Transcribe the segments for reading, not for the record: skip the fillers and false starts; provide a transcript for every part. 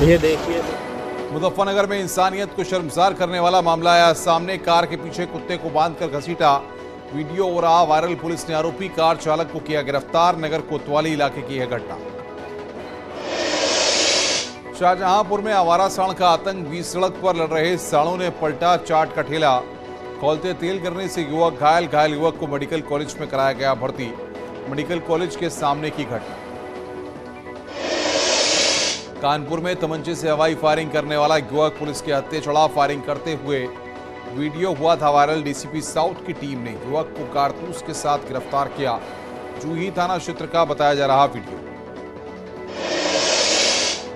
ये देखिए। मुजफ्फरनगर में इंसानियत को शर्मसार करने वाला मामला आया सामने। कार के पीछे कुत्ते को बांधकर घसीटा, वीडियो हो रहा वायरल। पुलिस ने आरोपी कार चालक को किया गिरफ्तार। नगर कोतवाली इलाके की यह घटना। शाहजहांपुर में आवारा सांड का आतंक। बीच सड़क पर लड़ रहे सांडों ने पलटा चाट का ठेला। खौलते तेल गिरने से युवक घायल युवक को मेडिकल कॉलेज में कराया गया भर्ती। मेडिकल कॉलेज के सामने की घटना। कानपुर में तमंचे से हवाई फायरिंग करने वाला युवक पुलिस के हत्थे चढ़ा। फायरिंग करते हुए वीडियो हुआ था वायरल। डीसीपी साउथ की टीम ने युवक को कारतूस के साथ गिरफ्तार किया। जूही थाना क्षेत्र का बताया जा रहा वीडियो।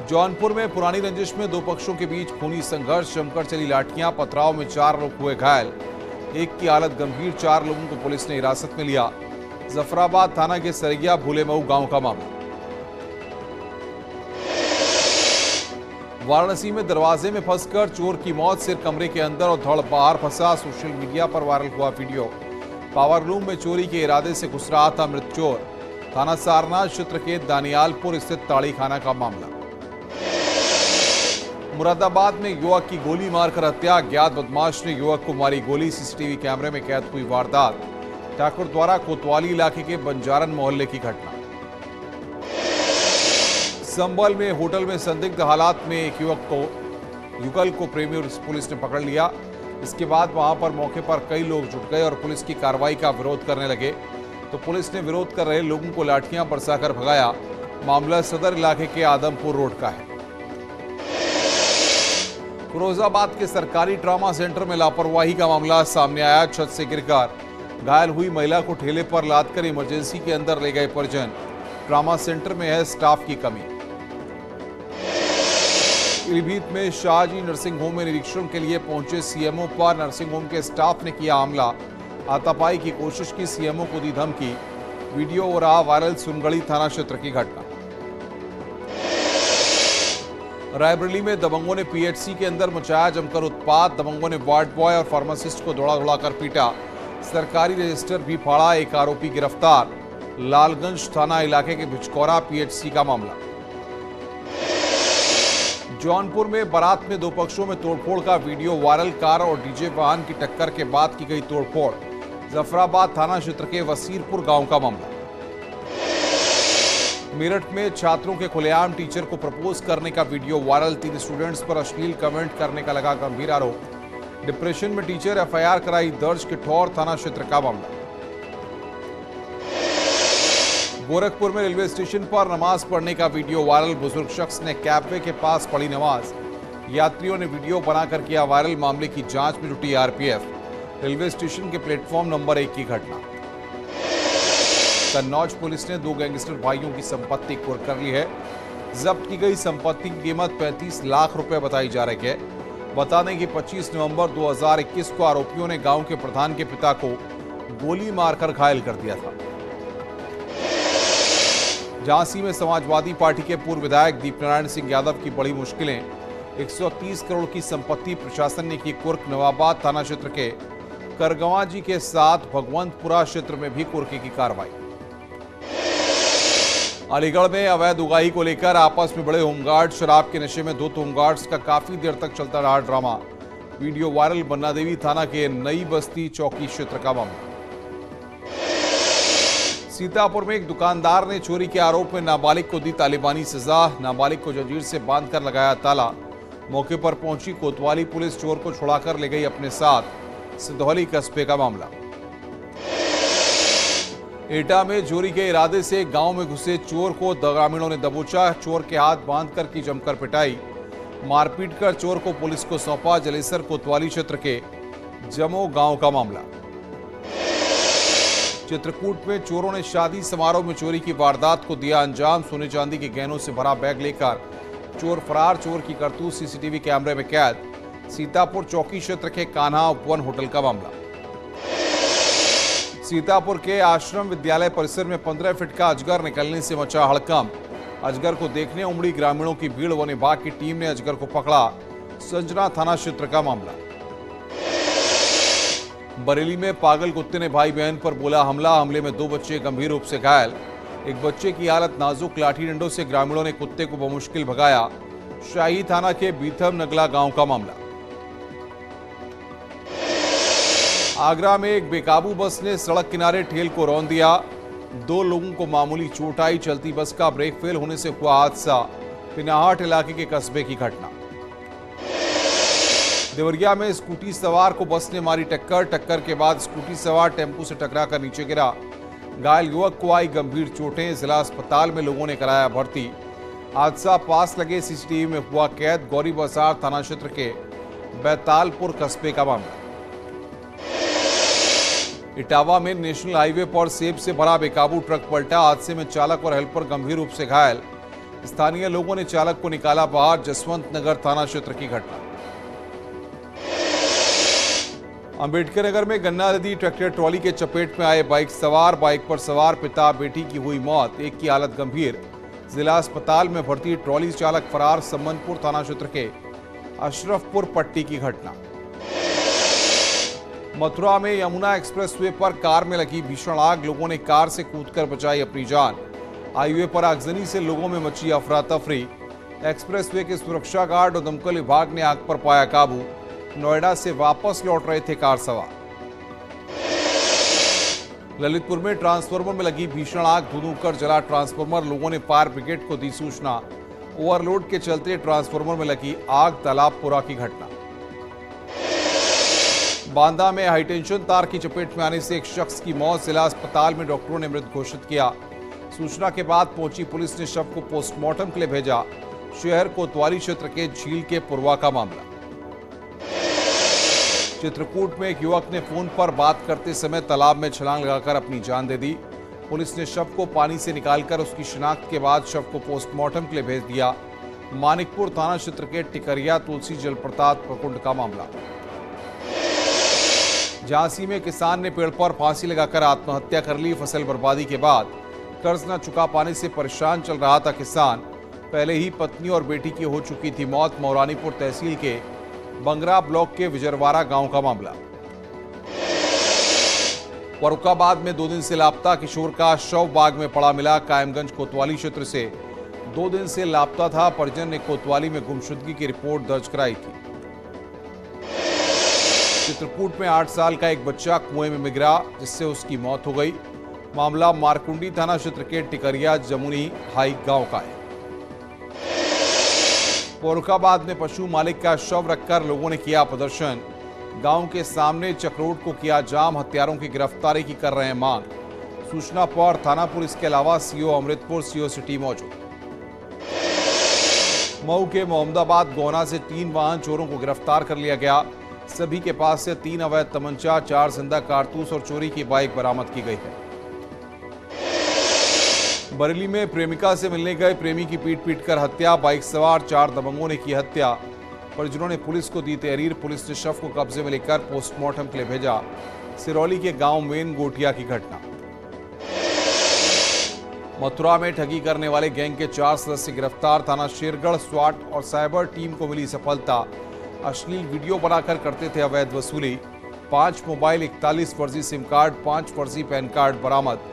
जौनपुर में पुरानी रंजिश में दो पक्षों के बीच खूनी संघर्ष। जमकर चली लाठियां। पथराव में 4 लोग हुए घायल, एक की हालत गंभीर। 4 लोगों को पुलिस ने हिरासत में लिया। जफराबाद थाना के सरगिया भूलेमऊ गांव का मामला। वाराणसी में दरवाजे में फंसकर चोर की मौत। सिर कमरे के अंदर और धड़ बाहर फंसा। सोशल मीडिया पर वायरल हुआ वीडियो। पावर लूम में चोरी के इरादे से घुस रहा था मृत चोर। थाना सारनाथ क्षेत्र के दानियालपुर स्थित ताड़ी खाना का मामला। मुरादाबाद में युवक की गोली मारकर हत्या। अज्ञात बदमाश ने युवक को मारी गोली। सीसीटीवी कैमरे में कैद हुई वारदात। ठाकुर द्वारा कोतवाली इलाके के बंजारन मोहल्ले की घटना। संभल में होटल में संदिग्ध हालात में एक युगल को प्रेमी और पुलिस ने पकड़ लिया। इसके बाद वहां पर मौके पर कई लोग जुट गए और पुलिस की कार्रवाई का विरोध करने लगे, तो पुलिस ने विरोध कर रहे लोगों को लाठियां बरसाकर भगाया। मामला सदर इलाके के आदमपुर रोड का है। फिरोजाबाद के सरकारी ट्रॉमा सेंटर में लापरवाही का मामला सामने आया। छत से गिरकर घायल हुई महिला को ठेले पर लादकर इमरजेंसी के अंदर ले गए परिजन। ट्रॉमा सेंटर में है स्टाफ की कमी। पीलीभीत में शाहजी नर्सिंग होम में निरीक्षण के लिए पहुंचे सीएमओ पर नर्सिंग होम के स्टाफ ने किया हमला। हाथापाई की कोशिश की, सीएमओ को दी धमकी। वीडियो हो रहा वायरल। सुनगढ़ी थाना क्षेत्र की घटना। रायबरेली में दबंगों ने पीएचसी के अंदर मचाया जमकर उत्पात। दबंगों ने वार्ड बॉय और फार्मासिस्ट को दौड़ा-दौड़ाकर पीटा। सरकारी रजिस्टर भी फाड़ा। एक आरोपी गिरफ्तार। लालगंज थाना इलाके के भिचकौरा पीएचसी का मामला। जौनपुर में बारात में दो पक्षों में तोड़फोड़ का वीडियो वायरल। कार और डीजे वाहन की टक्कर के बाद की गई तोड़फोड़। जफराबाद थाना क्षेत्र के वसीरपुर गांव का मामला। मेरठ में छात्रों के खुलेआम टीचर को प्रपोज करने का वीडियो वायरल। 3 स्टूडेंट्स पर अश्लील कमेंट करने का लगा गंभीर आरोप। डिप्रेशन में टीचर, एफआईआर कराई दर्ज। किठौर थाना क्षेत्र का मामला। गोरखपुर में रेलवे स्टेशन पर नमाज पढ़ने का वीडियो वायरल। बुजुर्ग शख्स ने कैबवे के पास पढ़ी नमाज। यात्रियों ने वीडियो बनाकर किया वायरल। मामले की जांच में जुटी आरपीएफ। रेलवे स्टेशन के प्लेटफॉर्म नंबर 1 की घटना। कन्नौज पुलिस ने 2 गैंगस्टर भाइयों की संपत्ति कुर्क कर ली है। जब्त की गई संपत्ति की कीमत 35 लाख रुपए बताई जा रही है। बता दें कि 25 नवंबर 2021 को आरोपियों ने गांव के प्रधान के पिता को गोली मारकर घायल कर दिया था। झांसी में समाजवादी पार्टी के पूर्व विधायक दीपनारायण सिंह यादव की बड़ी मुश्किलें। 130 करोड़ की संपत्ति प्रशासन ने की कुर्क। नवाबाद थाना क्षेत्र के करगवा जी के साथ भगवंतपुरा क्षेत्र में भी कुर्की की कार्रवाई। अलीगढ़ में अवैध उगाही को लेकर आपस में बड़े होमगार्ड। शराब के नशे में 2 होमगार्ड्स का काफी देर तक चलता रहा drama. Video viral. Banna Devi थाना के नई बस्ती चौकी क्षेत्र का मामला। सीतापुर में एक दुकानदार ने चोरी के आरोप में नाबालिग को दी तालिबानी सजा। नाबालिग को जंजीर से बांधकर लगाया ताला। मौके पर पहुंची कोतवाली पुलिस। चोर को छुड़ाकर ले गई अपने साथ। सिधौली कस्बे का मामला। एटा में चोरी के इरादे से गांव में घुसे चोर को ग्रामीणों ने दबोचा। चोर के हाथ बांधकर की जमकर पिटाई। मारपीट कर चोर को पुलिस को सौंपा। जलेसर कोतवाली क्षेत्र के जमो गांव का मामला। चित्रकूट में चोरों ने शादी समारोह में चोरी की वारदात को दिया अंजाम। सोने चांदी के गहनों से भरा बैग लेकर चोर फरार। चोर की करतूत सीसीटीवी कैमरे में कैद। सीतापुर चौकी क्षेत्र के कान्हा उपवन होटल का मामला। सीतापुर के आश्रम विद्यालय परिसर में 15 फीट का अजगर निकलने से मचा हड़कंप। अजगर को देखने उमड़ी ग्रामीणों की भीड़। वन विभाग की टीम ने अजगर को पकड़ा। संजना थाना क्षेत्र का मामला। बरेली में पागल कुत्ते ने भाई बहन पर बोला हमला। हमले में 2 बच्चे गंभीर रूप से घायल। एक बच्चे की हालत नाजुक। लाठी डंडों से ग्रामीणों ने कुत्ते को बमुश्किल भगाया। शाही थाना के बीथम नगला गांव का मामला। आगरा में एक बेकाबू बस ने सड़क किनारे ठेल को रौंद दिया। 2 लोगों को मामूली चोट आई। चलती बस का ब्रेक फेल होने से हुआ हादसा। पिनाहट इलाके के कस्बे की घटना। देवरिया में स्कूटी सवार को बस ने मारी टक्कर। टक्कर के बाद स्कूटी सवार टेंपू से टकराकर नीचे गिरा। घायल युवक को आई गंभीर चोटें। जिला अस्पताल में लोगों ने कराया भर्ती। हादसा पास लगे सीसीटीवी में हुआ कैद। गौरी बाजार थाना क्षेत्र के बैतालपुर कस्बे का मामला। इटावा में नेशनल हाईवे पर सेब से भरा बेकाबू ट्रक पलटा। हादसे में चालक और हेल्पर गंभीर रूप से घायल। स्थानीय लोगों ने चालक को निकाला बाहर। जसवंत नगर थाना क्षेत्र की घटना। अंबेडकर नगर में गन्ना नदी ट्रैक्टर ट्रॉली के चपेट में आए बाइक सवार। बाइक पर सवार पिता बेटी की हुई मौत। एक की हालत गंभीर। जिला अस्पताल में भर्ती। ट्रॉली चालक फरार। सम्मनपुर थाना क्षेत्र के अशरफपुर पट्टी की घटना। मथुरा में यमुना एक्सप्रेसवे पर कार में लगी भीषण आग। लोगों ने कार से कूदकर बचाई अपनी जान। हाईवे पर आगजनी से लोगों में मची अफरा तफरी। एक्सप्रेसवे के सुरक्षा गार्ड और दमकल विभाग ने आग पर पाया काबू। नोएडा से वापस लौट रहे थे कार सवार। ललितपुर में ट्रांसफार्मर में लगी भीषण आग। धुआं कर जला ट्रांसफार्मर। लोगों ने फायर ब्रिगेड को दी सूचना। ओवरलोड के चलते ट्रांसफार्मर में लगी आग। तालाबपुरा की घटना। बांदा में हाईटेंशन तार की चपेट में आने से एक शख्स की मौत। जिला अस्पताल में डॉक्टरों ने मृत घोषित किया। सूचना के बाद पहुंची पुलिस ने शव को पोस्टमार्टम के लिए भेजा। शहर कोतवाली क्षेत्र के झील के पुरवा का मामला। चित्रकूट में एक युवक ने फोन पर बात करते समय तालाब में छलांग लगाकर अपनी जान दे दी। पुलिस ने शव को पानी से निकालकर उसकी शिनाख्त के बाद शव को पोस्टमार्टम के लिए भेज दिया। मानिकपुर थाना क्षेत्र के टिकरिया तुलसी जलप्रपात प्रकुंड का मामला। झांसी में किसान ने पेड़ पर फांसी लगाकर आत्महत्या कर ली। फसल बर्बादी के बाद कर्ज न चुका पाने से परेशान चल रहा था किसान। पहले ही पत्नी और बेटी की हो चुकी थी मौत। मौरानीपुर तहसील के बंगरा ब्लॉक के विजरवाड़ा गांव का मामला। फर्रुखाबाद में 2 दिन से लापता किशोर का शव बाग में पड़ा मिला। कायमगंज कोतवाली क्षेत्र से 2 दिन से लापता था। परिजन ने कोतवाली में गुमशुदगी की रिपोर्ट दर्ज कराई थी। चित्रकूट में 8 साल का एक बच्चा कुएं में गिरा जिससे उसकी मौत हो गई। मामला मारकुंडी थाना क्षेत्र के टिकरिया जमुनी हाई गांव का है। फर्रुखाबाद में पशु मालिक का शव रखकर लोगों ने किया प्रदर्शन। गांव के सामने चक्रोट को किया जाम। हत्यारों की गिरफ्तारी की कर रहे हैं मांग। सूचना पर थाना पुलिस के अलावा सीओ अमृतपुर सीओ सिटी मौजूद। मऊ के मोहम्मदाबाद गोना से 3 वाहन चोरों को गिरफ्तार कर लिया गया। सभी के पास से 3 अवैध तमंचा, 4 जिंदा कारतूस और चोरी की बाइक बरामद की गई है। बरेली में प्रेमिका से मिलने गए प्रेमी की पीट-पीट हत्या। बाइक सवार 4 दबंगों ने की हत्या। परिजनों ने पुलिस को दी तहरीर। पुलिस ने शव को कब्जे में लेकर पोस्टमार्टम के लिए भेजा। सिरौली के गांव मेन गोटिया की घटना। मथुरा में ठगी करने वाले गैंग के 4 सदस्य गिरफ्तार। थाना शेरगढ़ स्वाट और साइबर टीम को मिली सफलता। अश्लील वीडियो बनाकर करते थे अवैध वसूली। 5 मोबाइल, 41 फर्जी सिम कार्ड, 5 फर्जी पैन कार्ड बरामद।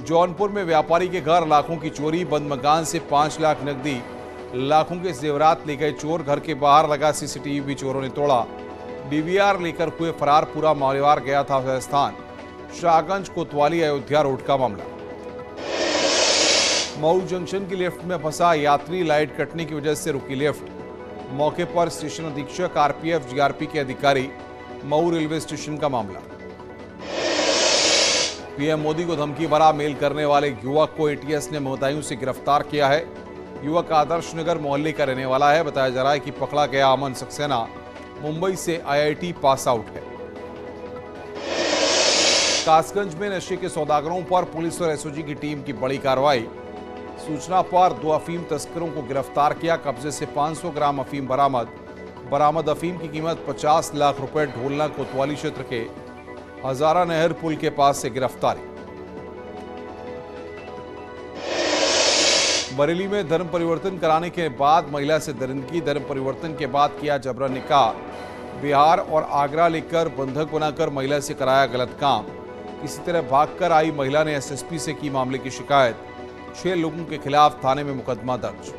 जौनपुर में व्यापारी के घर लाखों की चोरी। बंद मकान से 5 लाख नकदी, लाखों के जेवरात ले गए चोर। घर के बाहर लगा सीसीटीवी भी चोरों ने तोड़ा। डीवीआर लेकर हुए फरार। पूरा माहौल गया था राजस्थान। शाहगंज कोतवाली अयोध्या रोड का मामला। मऊ जंक्शन की लिफ्ट में फंसा यात्री। लाइट कटने की वजह से रुकी लिफ्ट। मौके पर स्टेशन अधीक्षक, आरपीएफ, जीआरपी के अधिकारी। मऊ रेलवे स्टेशन का मामला। पीएम मोदी को धमकी भरा मेल करने वाले युवक को एटीएस ने मोहतायूं से गिरफ्तार किया है। युवक आदर्श नगर मोहल्ले का रहने वाला है। बताया जा रहा है कि पकड़ा गया अमन सक्सेना मुंबई से आईआईटी पास आउट है। कासगंज में नशे के सौदागरों पर पुलिस और एसओजी की टीम की बड़ी कार्रवाई। सूचना पर 2 अफीम तस्करों को गिरफ्तार किया। कब्जे से 500 ग्राम अफीम बरामद अफीम की कीमत 50 लाख रुपए। ढोलना कोतवाली क्षेत्र के हजारा नहर पुल के पास से गिरफ्तारी। बरेली में धर्म परिवर्तन कराने के बाद महिला से दरिंदगी। धर्म परिवर्तन के बाद किया जबरन निकाह। बिहार और आगरा लेकर बंधक बनाकर महिला से कराया गलत काम। किसी तरह भागकर आई महिला ने एसएसपी से की मामले की शिकायत। 6 लोगों के खिलाफ थाने में मुकदमा दर्ज।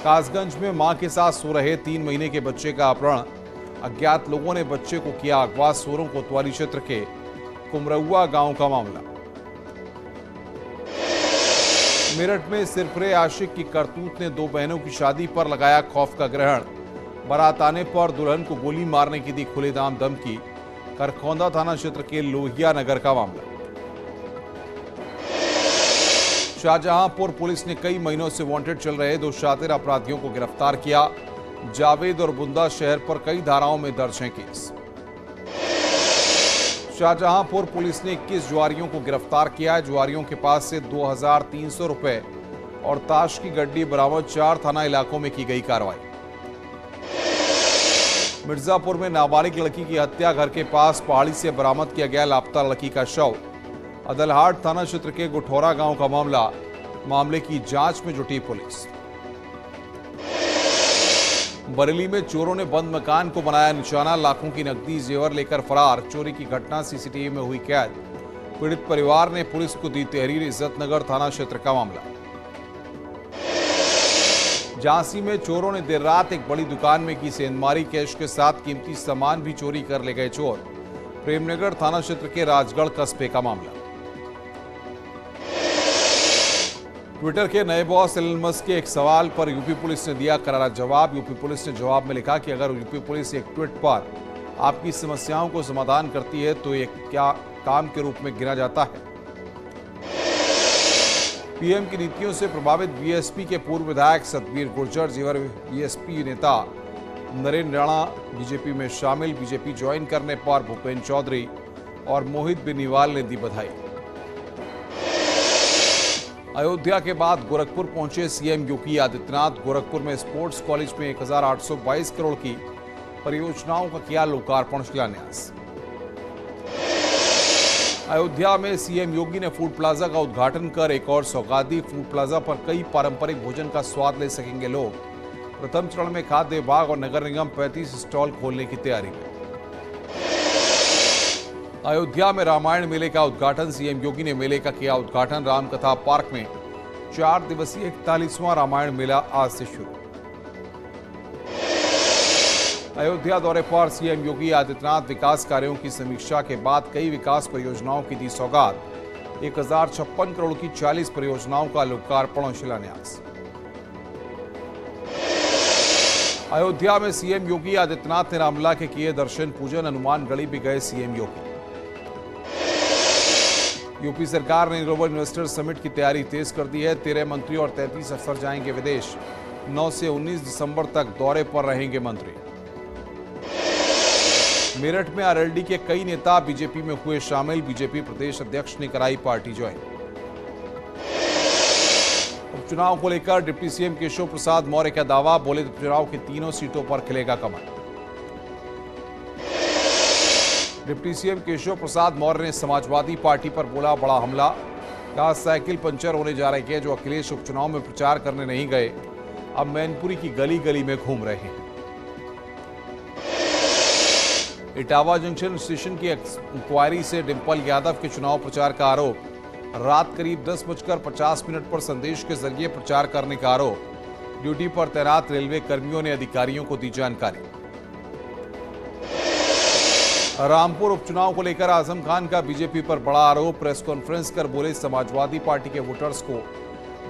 कासगंज में मां के साथ सो रहे 3 महीने के बच्चे का अपहरण, अज्ञात लोगों ने बच्चे को किया अगवा। सोरों कोतवाली क्षेत्र के कुमरौआ गांव का मामला। मेरठ में सिरफरे आशिक की करतूत ने 2 बहनों की शादी पर लगाया खौफ का ग्रहण। बारात आने पर दुल्हन को गोली मारने की दी खुलेआम धमकी। करखौंदा थाना क्षेत्र के लोहिया नगर का मामला। शाहजहांपुर पुलिस ने कई महीनों से वांटेड चल रहे 2 शातिर अपराधियों को गिरफ्तार किया। जावेद और बुंदा शहर पर कई धाराओं में दर्ज है केस। शाहजहांपुर पुलिस ने 21 जुआरियों को गिरफ्तार किया है। जुआरियों के पास से 2300 रुपए और ताश की गड्डी बरामद। 4 थाना इलाकों में की गई कार्रवाई। मिर्जापुर में नाबालिग लड़की की हत्या, घर के पास पहाड़ी से बरामद किया गया लापता लड़की का शव। अदलहाट थाना क्षेत्र के गुठौरा गांव का मामला। मामले की जांच में जुटी पुलिस। बरेली में चोरों ने बंद मकान को बनाया निशाना, लाखों की नकदी जेवर लेकर फरार। चोरी की घटना सीसीटीवी में हुई कैद। पीड़ित परिवार ने पुलिस को दी तहरीर। इज्जतनगर थाना क्षेत्र का मामला। झांसी में चोरों ने देर रात एक बड़ी दुकान में की सेंधमारी। कैश के साथ कीमती सामान भी चोरी कर ले गए चोर। प्रेमनगर थाना क्षेत्र के राजगढ़ कस्बे का मामला। ट्विटर के नए बॉस एलन मस्क के एक सवाल पर यूपी पुलिस ने दिया करारा जवाब। यूपी पुलिस ने जवाब में लिखा कि अगर यूपी पुलिस एक ट्वीट पर आपकी समस्याओं को समाधान करती है तो ये क्या काम के रूप में गिना जाता है। पीएम की नीतियों से प्रभावित बीएसपी के पूर्व विधायक सतबीर गुर्जर, जेवर बीएसपी नेता नरेंद्र राणा बीजेपी में शामिल। बीजेपी ज्वाइन करने पर भूपेंद्र चौधरी और मोहित बेनीवाल ने दी बधाई। अयोध्या के बाद गोरखपुर पहुंचे सीएम योगी आदित्यनाथ। गोरखपुर में स्पोर्ट्स कॉलेज में 1822 करोड़ की परियोजनाओं का किया लोकार्पण शिलान्यास। अयोध्या में सीएम योगी ने फूड प्लाजा का उद्घाटन कर एक और सौगात दी। फूड प्लाजा पर कई पारंपरिक भोजन का स्वाद ले सकेंगे लोग। प्रथम चरण में खाद्य विभाग और नगर निगम 35 स्टॉल खोलने की तैयारी में। अयोध्या में रामायण मेले का उद्घाटन। सीएम योगी ने मेले का किया उद्घाटन। रामकथा पार्क में 4 दिवसीय 41वां रामायण मेला आज से शुरू। अयोध्या दौरे पर सीएम योगी आदित्यनाथ विकास कार्यों की समीक्षा के बाद कई विकास परियोजनाओं की दी सौगात। 1056 करोड़ की 40 परियोजनाओं का लोकार्पण और शिलान्यास। अयोध्या में सीएम योगी आदित्यनाथ ने रामलला के किए दर्शन पूजन। हनुमानगढ़ी भी गए सीएम योगी। यूपी सरकार ने ग्लोबल इन्वेस्टर समिट की तैयारी तेज कर दी है। 13 मंत्री और 33 अफसर जाएंगे विदेश। 9 से 19 दिसंबर तक दौरे पर रहेंगे मंत्री। मेरठ में आरएलडी के कई नेता बीजेपी में हुए शामिल। बीजेपी प्रदेश अध्यक्ष ने कराई पार्टी ज्वाइन। उपचुनाव को लेकर डिप्टी सीएम केशव प्रसाद मौर्य का दावा। बोले उपचुनाव की तीनों सीटों पर खिलेगा कमल। डिप्टी सीएम केशव प्रसाद मौर्य ने समाजवादी पार्टी पर बोला बड़ा हमला। कहा साइकिल पंचर होने जा रही है। जो अखिलेश उपचुनाव में प्रचार करने नहीं गए अब मैनपुरी की गली गली में घूम रहे हैं। इटावा जंक्शन स्टेशन की इंक्वायरी से डिंपल यादव के चुनाव प्रचार का आरोप। रात करीब 10:50 पर संदेश के जरिए प्रचार करने का आरोप। ड्यूटी पर तैनात रेलवे कर्मियों ने अधिकारियों को दी जानकारी। रामपुर उपचुनाव को लेकर आजम खान का बीजेपी पर बड़ा आरोप। प्रेस कॉन्फ्रेंस कर बोले समाजवादी पार्टी के वोटर्स को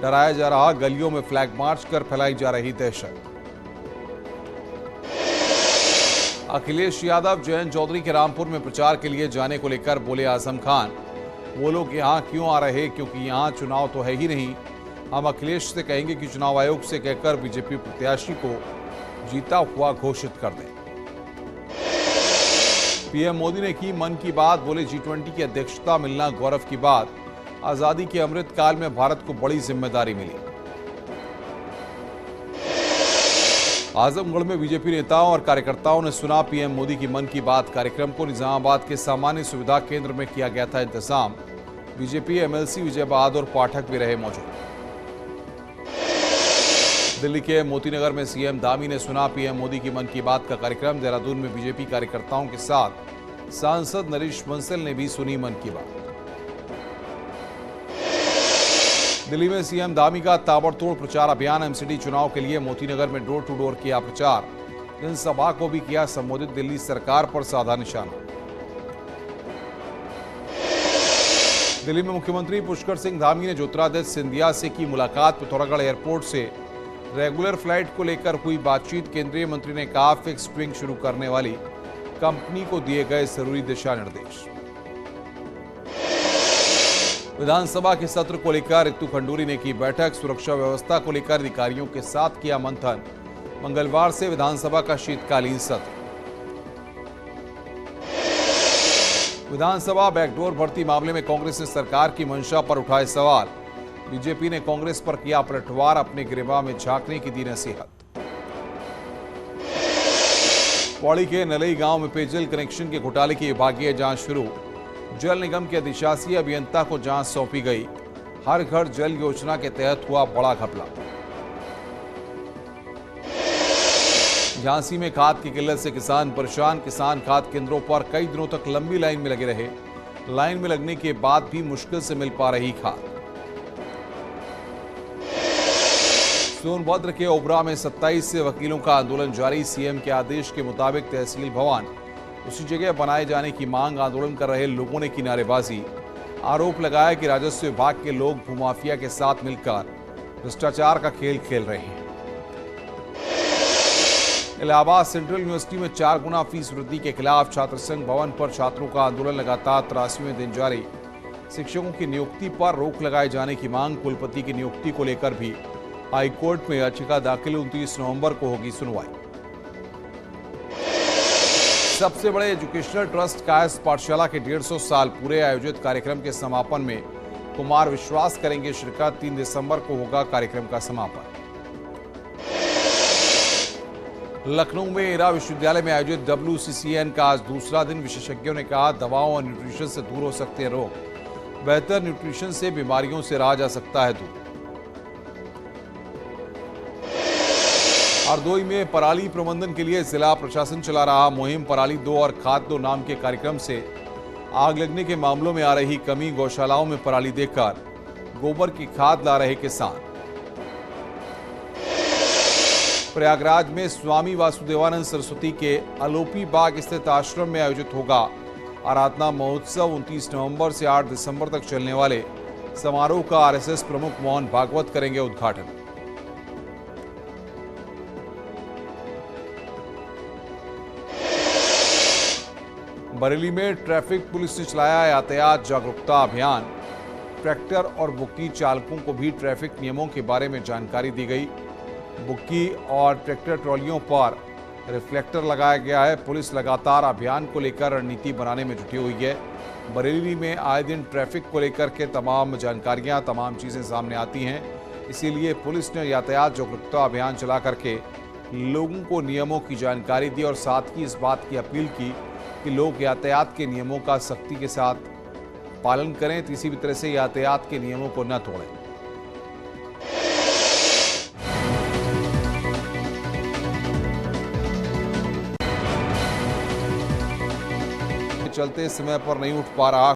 डराया जा रहा। गलियों में फ्लैग मार्च कर फैलाई जा रही दहशत। अखिलेश यादव जयंत चौधरी के रामपुर में प्रचार के लिए जाने को लेकर बोले आजम खान, वो लोग यहां क्यों आ रहे क्योंकि यहां चुनाव तो है ही नहीं। हम अखिलेश से कहेंगे कि चुनाव आयोग से कहकर बीजेपी प्रत्याशी को जीता हुआ घोषित कर दें। पीएम मोदी ने की मन की बात। बोले G20 की अध्यक्षता मिलना गौरव की बात। आजादी के अमृत काल में भारत को बड़ी जिम्मेदारी मिली। आजमगढ़ में बीजेपी नेताओं और कार्यकर्ताओं ने सुना पीएम मोदी की मन की बात कार्यक्रम को। निजामाबाद के सामान्य सुविधा केंद्र में किया गया था इंतजाम। बीजेपी एमएलसी विजय बहादुर पाठक भी रहे मौजूद। दिल्ली के मोतीनगर में सीएम धामी ने सुना पीएम मोदी की मन की बात का कार्यक्रम। देहरादून में बीजेपी कार्यकर्ताओं के साथ सांसद नरेश बंसल ने भी सुनी मन की बात। दिल्ली में सीएम धामी का ताबड़तोड़ प्रचार अभियान। एमसीडी चुनाव के लिए मोतीनगर में डोर टू डोर किया प्रचार। जनसभा को भी किया संबोधित। दिल्ली सरकार पर साधा निशाना। दिल्ली में मुख्यमंत्री पुष्कर सिंह धामी ने ज्योतिरादित्य सिंधिया से की मुलाकात। पिथौरागढ़ एयरपोर्ट से रेगुलर फ्लाइट को लेकर हुई बातचीत। केंद्रीय मंत्री ने कहा फिक्स्ड विंग शुरू करने वाली कंपनी को दिए गए जरूरी दिशा निर्देश। विधानसभा के सत्र को लेकर रितु खंडूरी ने की बैठक। सुरक्षा व्यवस्था को लेकर अधिकारियों के साथ किया मंथन। मंगलवार से विधानसभा का शीतकालीन सत्र। विधानसभा बैकडोर भर्ती मामले में कांग्रेस ने सरकार की मंशा पर उठाए सवाल। बीजेपी ने कांग्रेस पर किया पलटवार। अपने गिरेबान में झांकने की दी नसीहत। पौड़ी के नलई गांव में पेयजल कनेक्शन के घोटाले की विभागीय जांच शुरू। जल निगम के अधिशासी अभियंता को जांच सौंपी गई। हर घर जल योजना के तहत हुआ बड़ा घपला। झांसी में खाद की किल्लत से किसान परेशान। किसान खाद केंद्रों पर कई दिनों तक लंबी लाइन में लगे रहे। लाइन में लगने के बाद भी मुश्किल से मिल पा रही खाद। सोनभद्र के ओबरा में 27 से वकीलों का आंदोलन जारी। सीएम के आदेश के मुताबिक तहसील भवन उसी जगह बनाए जाने की मांग। आंदोलन कर रहे लोगों ने की नारेबाजी। आरोप लगाया कि राजस्व विभाग के लोग भूमाफिया के साथ मिलकर भ्रष्टाचार का खेल खेल रहे हैं। इलाहाबाद सेंट्रल यूनिवर्सिटी में 4 गुना फीस वृद्धि के खिलाफ छात्र संघ भवन पर छात्रों का आंदोलन लगातार 83वें दिन जारी। शिक्षकों की नियुक्ति पर रोक लगाए जाने की मांग। कुलपति की नियुक्ति को लेकर भी हाईकोर्ट में याचिका दाखिल। 29 नवंबर को होगी सुनवाई। सबसे बड़े एजुकेशनल ट्रस्ट कायस्थ पाठशाला के 150 साल पूरे आयोजित कार्यक्रम के समापन में कुमार विश्वास करेंगे शिरकत। 3 दिसंबर को होगा कार्यक्रम का समापन। लखनऊ में इरा विश्वविद्यालय में आयोजित WCCN का आज दूसरा दिन। विशेषज्ञों ने कहा दवाओं और न्यूट्रिशन से दूर हो सकते हैं रोग। बेहतर न्यूट्रिशन से बीमारियों से रहा जा सकता है दूर। हरदोई में पराली प्रबंधन के लिए जिला प्रशासन चला रहा मुहिम। पराली दो और खाद दो नाम के कार्यक्रम से आग लगने के मामलों में आ रही कमी। गौशालाओं में पराली देकर गोबर की खाद ला रहे किसान। प्रयागराज में स्वामी वासुदेवानंद सरस्वती के अलोपी बाग स्थित आश्रम में आयोजित होगा आराधना महोत्सव। 29 नवंबर से 8 दिसंबर तक चलने वाले समारोह का RSS प्रमुख मोहन भागवत करेंगे उद्घाटन। बरेली में ट्रैफिक पुलिस ने चलाया यातायात जागरूकता अभियान। ट्रैक्टर और बुक्की चालकों को भी ट्रैफिक नियमों के बारे में जानकारी दी गई। बुक्की और ट्रैक्टर ट्रॉलियों पर रिफ्लेक्टर लगाया गया है। पुलिस लगातार अभियान को लेकर रणनीति बनाने में जुटी हुई है। बरेली में आए दिन ट्रैफिक को लेकर के तमाम जानकारियां, तमाम चीज़ें सामने आती हैं। इसीलिए पुलिस ने यातायात जागरूकता अभियान चला करके लोगों को नियमों की जानकारी दी और साथ ही इस बात की अपील की कि लोग यातायात के नियमों का सख्ती के साथ पालन करें। किसी भी तरह से यातायात के नियमों को न तोड़ें। चलते समय पर नहीं उठ पा रहा